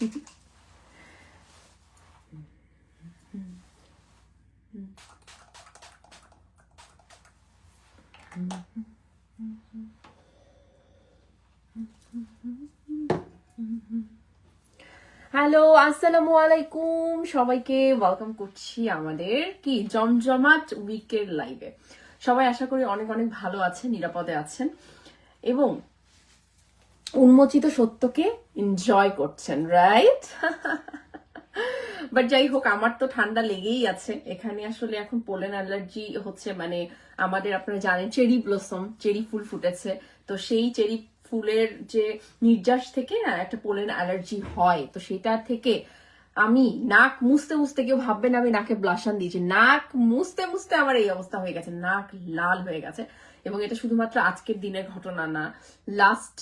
Hello, আসসালামু আলাইকুম সবাইকে ওয়েলকাম করছি আমাদের কি জমজমাট উইকের লাইভে। সবাই আশা করি অনেক অনেক ভালো আছেন, নিরাপদে আছেন এবং উন্মোচিত সত্যকে এনজয় করছেন, রাইট? বাট যাই হোক, আমার তো ঠান্ডা লেগেই আছে এখানে। আসলে এখন পোলেন অ্যালার্জি হচ্ছে, মানে আমাদের আপনারা জানেন চেরি ব্লসম, চেরি ফুল ফুটেছে, তো সেই চেরি ফুলের যে নির্যাস থেকে না একটা পোলেন অ্যালার্জি হয়। তো সেটা থেকে আমি নাক মুছতে মুছতে, কেউ ভাববেন আমি নাকে ব্লাশান দিয়েছি, নাক মুছতে মুছতে আমার এই অবস্থা হয়ে গেছে, নাক লাল হয়ে গেছে। এবং এটা শুধুমাত্র আজকের দিনের ঘটনা না, লাস্ট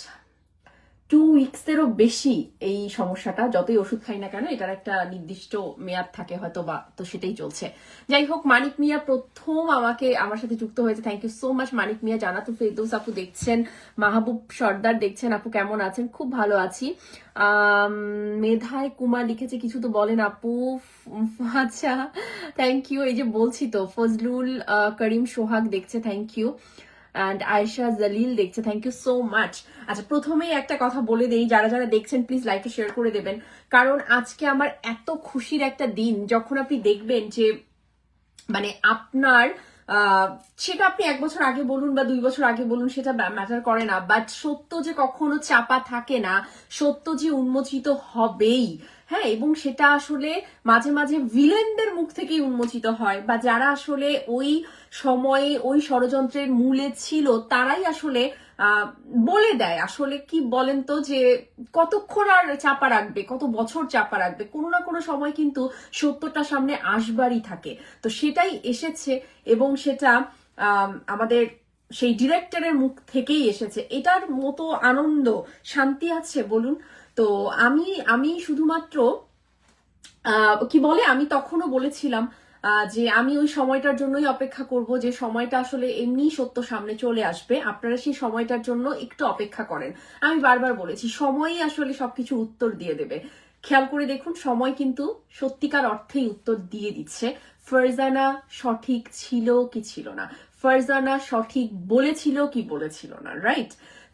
2 উইকসেরও বেশি এই সমস্যাটা। যতই ওষুধ খাই না কেন এটার একটা নির্দিষ্ট মেয়াদ থাকে হয়তো বা, তো সেটাই চলছে। যাই হোক, মানিক মিয়া প্রথম আমার সাথে যুক্ত হয়েছে, থ্যাংক ইউ সো মাচ মানিক মিয়া। জানাতুল ফেরদৌস আপু দেখছেন, মাহবুব সর্দার দেখছেন, আপু কেমন আছেন? খুব ভালো আছি। মেধায় কুমার লিখেছে কিছু তো বলেন আপু। আচ্ছা, থ্যাংক ইউ। এই যে বলছি তো, ফজলুল করিম সোহাগ দেখছে, থ্যাংক ইউ। অ্যান্ড আয়েশা জালিল দেখছে, থ্যাংক ইউ সো মাচ। আচ্ছা, প্রথমেই একটা কথা বলে দেই, যারা যারা দেখছেন প্লিজ লাইকে শেয়ার করে দেবেন, কারণ আজকে আমার এত খুশির একটা দিন। যখন আপনি দেখবেন যে মানে আপনার সেটা আপনি 1 বছর আগে বলুন বা 2 বছর আগে বলুন, সেটা ম্যাটার করে না, বাট সত্য যে কখনো চাপা থাকে না, সত্য যে উন্মোচিত হবেই। হ্যাঁ, এবং সেটা আসলে মাঝে মাঝে ভিলেনদের মুখ থেকেই উন্মোচিত হয়, বা যারা আসলে ওই সময়ে ওই ষড়যন্ত্রের মূলে ছিল তারাই আসলে বলে দেয়। আসলে কি বলেন তো, যে কতক্ষণ আর চাপা রাখবে, কত বছর চাপা রাখবে, কোনো না কোনো সময় কিন্তু সত্যটা সামনে আসবারই থাকে। তো সেটাই এসেছে এবং সেটা আমাদের সেই ডিরেক্টরের মুখ থেকেই এসেছে। এটার মতো আনন্দ শান্তি আছে বলুন? তো আমি শুধুমাত্র কি বলে, আমি তখনও বলেছিলাম যে আমি ওই সময়টার জন্যই অপেক্ষা করব, যে সময়টা আসলে এমনি সত্য সামনে চলে আসবে, আপনারা সেই সময়টার জন্য একটু অপেক্ষা করেন। আমি বারবার বলেছি, সময়ই আসলে সবকিছু উত্তর দিয়ে দেবে। খেয়াল করে দেখুন, সময় কিন্তু সত্যিকার অর্থেই উত্তর দিয়ে দিচ্ছে। ফারজানা সঠিক ছিল কি ছিল না, ফারজানা সঠিক বলেছিল কি বলেছিল না, রাইট?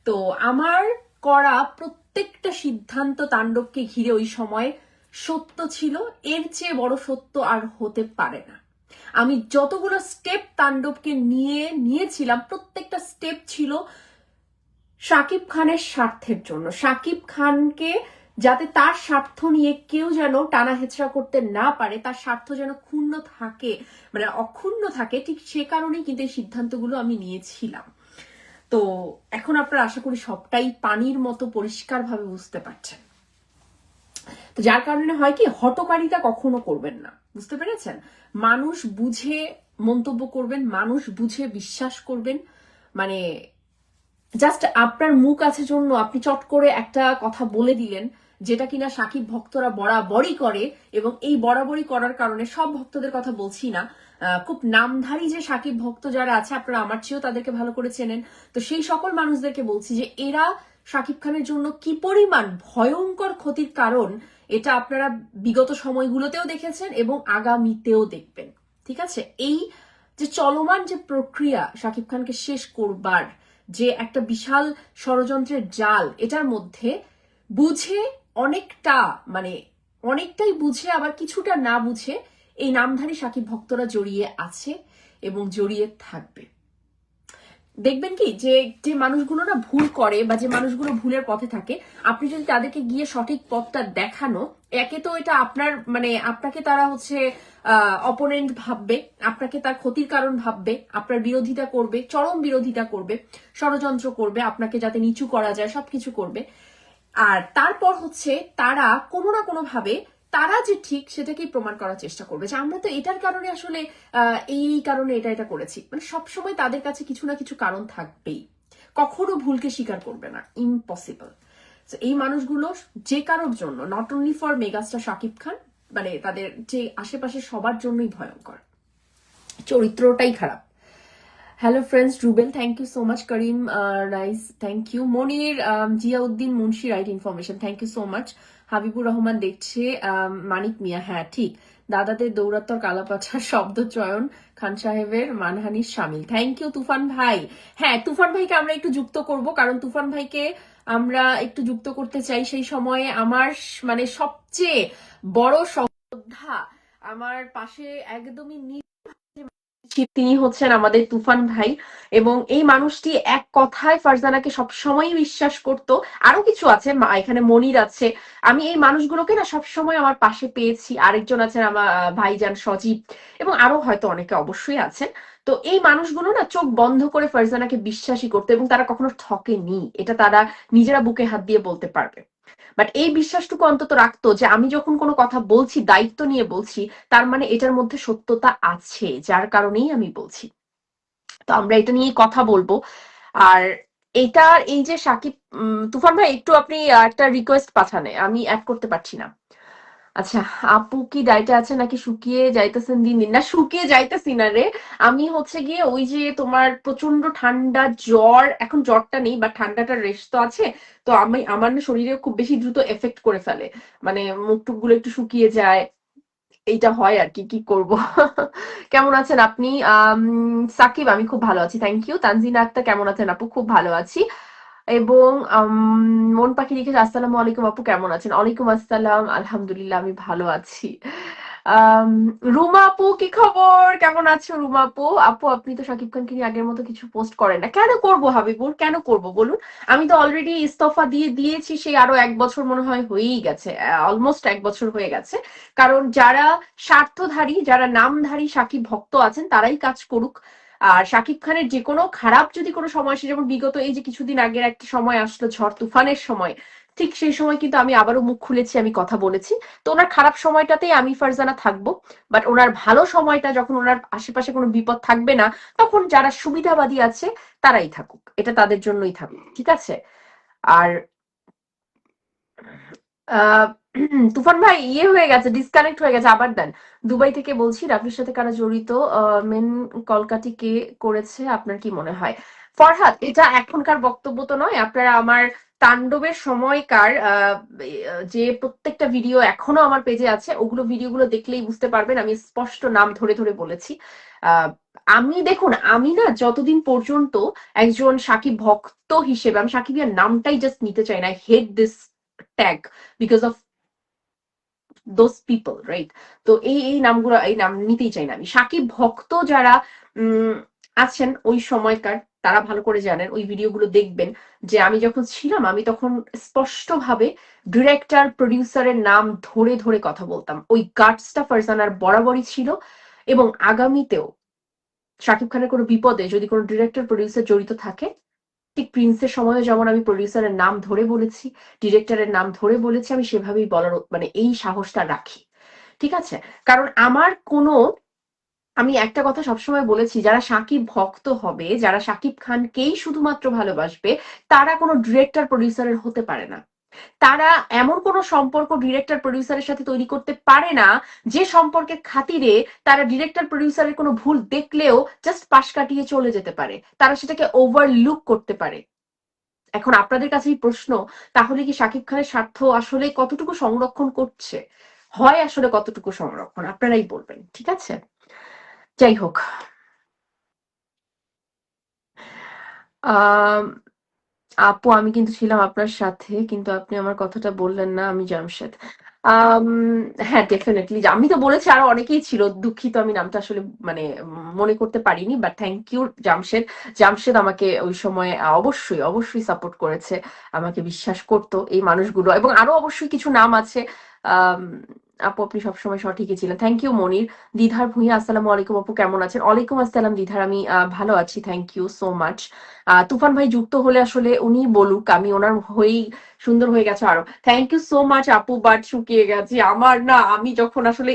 তো আমার করা প্রত্যেকটা সিদ্ধান্ত তাণ্ডবকে ঘিরে ওই সময় সত্য ছিল, এর চেয়ে বড় সত্য আর হতে পারে না। আমি যতগুলো স্টেপ তাণ্ডবকে নিয়েছিলাম, প্রত্যেকটা স্টেপ ছিল শাকিব খানের স্বার্থের জন্য, শাকিব খানকে যাতে তার স্বার্থ নিয়ে কেউ যেন টানা হেচড়া করতে না পারে, তার স্বার্থ যেন ক্ষুণ্ণ থাকে, মানে অক্ষুণ্ণ থাকে, ঠিক সে কারণেই কিন্তু এই সিদ্ধান্তগুলো আমি নিয়েছিলাম। তো এখন আপনারা আশা করি সবটাই পানির মতো পরিষ্কারভাবে বুঝতে পারছেন। তো যার কারণে হয় কি, হটকারিতা কখনো করবেন না, বুঝতে পেরেছেন? মানুষ বুঝে মন্তব্য করবেন, মানুষ বুঝে বিশ্বাস করবেন। মানে জাস্ট আপনার মুখ আছে জন্য আপনি চট করে একটা কথা বলে দিলেন, যেটা কিনা সাকিব ভক্তরা বরাবরই করে, এবং এই বরাবরই করার কারণে সব ভক্তদের কথা বলছি না, খুব নামধারী যে সাকিব ভক্ত যারা আছে, আপনারা আমার চেয়েও তাদেরকে ভালো করে চেনেন, তো সেই সকল মানুষদেরকে বলছি যে এরা সাকিব খানের জন্য কি পরিমাণ ভয়ঙ্কর ক্ষতির কারণ, এটা আপনারা বিগত সময়গুলোতেও দেখেছেন এবং আগামীতেও দেখবেন। ঠিক আছে? এই যে চলমান যে প্রক্রিয়া সাকিব খানকে শেষ করবার, যে একটা বিশাল ষড়যন্ত্রের জাল, এটার মধ্যে বুঝে অনেকটা, মানে অনেকটাই বুঝে আবার কিছুটা না বুঝে এই নামধারী সাকিব ভক্তরা জড়িয়ে আছে এবং জড়িয়ে থাকবে। দেখবেন কি, যে যে মানুষগুলো না ভুল করে বা যে মানুষগুলো ভুলের পথে থাকে, আপনি যদি তাদেরকে গিয়ে সঠিক পথটা দেখানো, একে তো এটা আপনার, মানে আপনাকে তারা হচ্ছে অপোনেন্ট ভাববে, আপনাকে তার ক্ষতির কারণ ভাববে, আপনার বিরোধিতা করবে, চরম বিরোধিতা করবে, ষড়যন্ত্র করবে, আপনাকে যাতে নিচু করা যায় সবকিছু করবে। আর তারপর হচ্ছে তারা কোনো না কোনো ভাবে তারা যে ঠিক সেটাকেই প্রমাণ করার চেষ্টা করবে, যে আমরা তো এটার কারণে আসলে এই কারণে এটা করেছি। মানে সবসময় তাদের কাছে কিছু না কিছু কারণ থাকবেই, কখনো ভুলকে স্বীকার করবে না, ইম্পসিবল। এই মানুষগুলো যে কারোর জন্য, not only for megastar Shakib Khan, মানে তাদের যে আশেপাশে সবার জন্যই ভয়ঙ্কর, চরিত্রটাই খারাপ। Hello friends, Rubel thank you so much, Karim nice thank you, Monir Ziauddin Munshi right information thank you so much, Habibur Rahman দেখছে মানিক মিয়া, হ্যাঁ ঠিক, দাদাদের দৌড়াত্তর কালাপাছার শব্দ চয়ন খান সাহেবের মানহানির সামিল। থ্যাংক ইউ তুফান ভাই। হ্যাঁ, তুফান ভাইকে আমরা একটু যুক্ত করব, কারণ তুফান ভাইকে আমরা একটু যুক্ত করতে চাই। সেই সময়ে আমার মানে সবচেয়ে বড় শ্রদ্ধা, আমার পাশে একদমই তিনি হচ্ছেন আমাদের তুফান ভাই, এবং এই মানুষটি এক কথায় ফারজানাকে সবসময় বিশ্বাস করত। আরো কিছু আছে, এখানে মনির আছে, আমি এই মানুষগুলোকে না সবসময় আমার পাশে পেয়েছি। আরেকজন আছেন আমার ভাইজান সজীব, এবং আরো হয়তো অনেকে অবশ্যই আছেন। তো এই মানুষগুলো না চোখ বন্ধ করে ফারজানাকে বিশ্বাসই করতো, এবং তারা কখনো ঠকেনি, এটা তারা নিজেরা বুকে হাত দিয়ে বলতে পারবে। বাট এই বিশ্বাসটুকু অন্তত রাখতো যে আমি যখন কোনো কথা বলছি, দায়িত্ব নিয়ে বলছি, তার মানে এটার মধ্যে সত্যতা আছে, যার কারণেই আমি বলছি। তো আমরা এটা নিয়ে কথা বলবো। আর এটার এই যে সাকিব, তুফান ভাই একটু আপনি একটা রিকোয়েস্ট পাঠানে, আমি অ্যাড করতে পারছি না। আচ্ছা, আপু কি ডায়েটে আছে নাকি শুকিয়ে যাইতেছেন দিন দিন? না, শুকিয়ে যাইতেছি না রে, আমি হচ্ছে গিয়ে ওই যে তোমার প্রচন্ড ঠান্ডা জ্বর, এখন জ্বরটা নেই বাট ঠান্ডাটার রেশ তো আছে। তো আমি আমার না শরীরে খুব বেশি দ্রুত এফেক্ট করে ফেলে, মানে মুখ টুক গুলো একটু শুকিয়ে যায়, এইটা হয় আর কি, কি করব। কেমন আছেন আপনি? সাকিব আমি খুব ভালো আছি, থ্যাংক ইউ। তানজিনা আক্তার কেমন আছেন আপু? খুব ভালো আছি। এবং মন পাখি লিখেছে আসসালামু আলাইকুম আপু কেমন আছেন? ওয়ালাইকুম আসসালাম, আলহামদুলিল্লাহ আমি ভালো আছি। আম, রুমা আপু কি খবর, কেমন আছো রুমা আপু? আপু আপনি তো শাকিব খানকে নিয়ে আগের মতো কিছু পোস্ট করেন না, কেন করব হাবিবুর, কেন করব বলুন? আমি তো অলরেডি ইস্তফা দিয়ে দিয়েছি, সেই আরো 1 বছর মনে হয় হয়েই গেছে, অলমোস্ট 1 বছর হয়ে গেছে। কারণ যারা স্বার্থধারী, যারা নামধারী শাকিব ভক্ত আছেন তারাই কাজ করুক। আর শাকিব খানের যে কোনো খারাপ যদি কোনো সময় আসে, যেমন বিগত এই যে কিছুদিন আগের একটা সময় আসলো ঝড় তুফানের সময়, ঠিক সেই সময় কিন্তু আমি আবারও মুখ খুলেছি, আমি কথা বলেছি। তো ওনার খারাপ সময়টাতেই আমি ফারজানা থাকবো, বাট ওনার ভালো সময়টা যখন ওনার আশেপাশে কোনো বিপদ থাকবে না, তখন যারা সুবিধাবাদী আছে তারাই থাকুক, এটা তাদের জন্যই থাকুক, ঠিক আছে? আর আহ তুফান ভাই ইয়ে হয়ে গেছে, ডিসকানেক্ট হয়ে গেছে, আবার দেন। দুবাই থেকে বলছি, রাফির সাথে কারা জড়িত, মেন কলকাঠি কে করেছে আপনার কি মনে হয়? ফরহাদ, এটা এখনকার বক্তব্য তো নয়, আপনারা আমার তাণ্ডবের সময়কার যে প্রত্যেকটা ভিডিও এখনো আমার পেজে আছে, ওগুলো ভিডিওগুলো দেখলেই বুঝতে পারবেন, আমি স্পষ্ট নাম ধরে ধরে বলেছি। আহ আমি দেখুন, আমি না যতদিন পর্যন্ত একজন সাকিব ভক্ত হিসেবে, আমি সাকিবের নামটাই জাস্ট নিতে চাই না, I hate this tag because of those people, right? তো এই নামগুলো, এই নাম নিতেই চাই না আমি। সাকিব ভক্ত যারা আছেন ওই সময়কার, তারা ভালো করে জানেন, ওই ভিডিওগুলো দেখবেন, যে আমি যখন ছিলাম আমি তখন স্পষ্টভাবে ডিরেক্টর প্রডিউসারের নাম ধরে ধরে কথা বলতাম। ওই গাটসটা ফারজানার বরাবরই ছিল, এবং আগামীতেও শাকিব খানের কোনো বিপদে যদি কোনো ডিরেক্টর প্রডিউসার জড়িত থাকে, ঠিক প্রিন্সের সময়ও যেমন আমি প্রডিউসারের নাম ধরে বলেছি, ডিরেক্টরের নাম ধরে বলেছি, আমি সেভাবেই বলার মানে এই সাহসটা রাখি, ঠিক আছে? কারণ আমার কোনো, আমি একটা কথা সবসময় বলেছি, যারা সাকিব ভক্ত হবে, যারা সাকিব খানকেই শুধুমাত্র ভালোবাসবে, তারা কোনো ডিরেক্টর প্রডিউসারের হতে পারে না। তারা এমন কোনো সম্পর্ক ডিরেক্টর প্রডিউসারের সাথে তৈরি করতে পারে না যে সম্পর্কের খাতিরে তারা ডিরেক্টর প্রডিউসারের কোনো ভুল দেখলেও জাস্ট পাশ কাটিয়ে চলে যেতে পারে, তারা সেটাকে ওভারলুক করতে পারে। এখন আপনাদের কাছেই প্রশ্ন, তাহলে কি শাকিব খানের স্বার্থ আসলে কতটুকু সংরক্ষণ করছে, হয় আসলে কতটুকু সংরক্ষণ, আপনারাই বলবেন, ঠিক আছে? যাই হোক, আহ আপু আমি কিন্তু ছিলাম আপনার সাথে, কিন্তু আপনি আমার কথাটা বললেন না, আমি জামশেদ। আম, হ্যাঁ ডেফিনেটলি, আমি তো বলেছি আরো অনেকেই ছিল, দুঃখিত আমি নামটা আসলে মানে মনে করতে পারিনি, but thank you Jamshed. Jamshed আমাকে ওই সময় অবশ্যই অবশ্যই সাপোর্ট করেছে, আমাকে বিশ্বাস করতো এই মানুষগুলো, এবং আরো অবশ্যই কিছু নাম আছে। আম, আপু আপনি সবসময় সঠিকই ছিলেন, থ্যাংক ইউ মনির। দিধার ভুঁইয়া আসসালামু আলাইকুম আপু কেমন আছেন? ওয়ালাইকুম আসসালাম দিধার, আমি ভালো আছি, থ্যাংক ইউ সো মাচ। তুফান ভাই যুক্ত হলে আসলে উনি বলুক, আমি ওনার হয়েই, সুন্দর হয়ে গেছে আরো, থ্যাংক ইউ সো মাচ আপু, বাট শুকিয়ে গেছি আমার না, আমি যখন আসলে